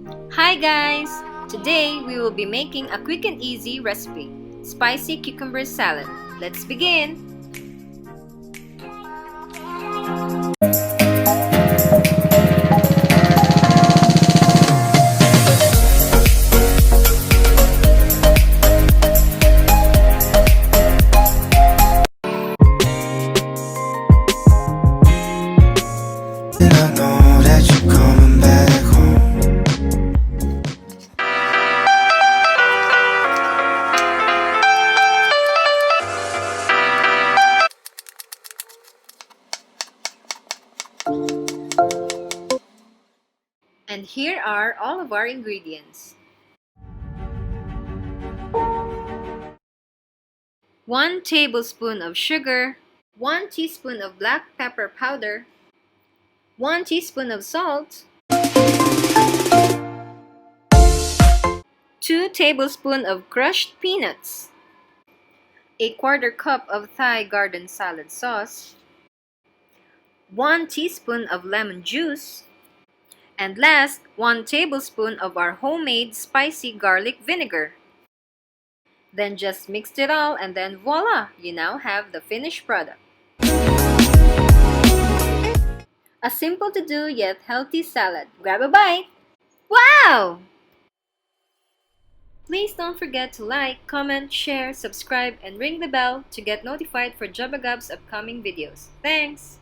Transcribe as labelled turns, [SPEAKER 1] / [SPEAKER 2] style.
[SPEAKER 1] Hi guys! Today we will be making a quick and easy recipe, spicy cucumber salad. Let's begin!
[SPEAKER 2] And I know that you're coming back home.
[SPEAKER 1] And here are all of our ingredients. 1 tablespoon of sugar, 1 teaspoon of black pepper powder, 1 teaspoon of salt, 2 tablespoons of crushed peanuts, a quarter cup of Thai garden salad sauce, 1 teaspoon of lemon juice, and last, 1 tablespoon of our homemade spicy garlic vinegar. Then just mix it all and then voila! You now have the finished product. A simple to do yet healthy salad. Grab a bite! Wow! Please don't forget to like, comment, share, subscribe, and ring the bell to get notified for Jabagab's upcoming videos. Thanks!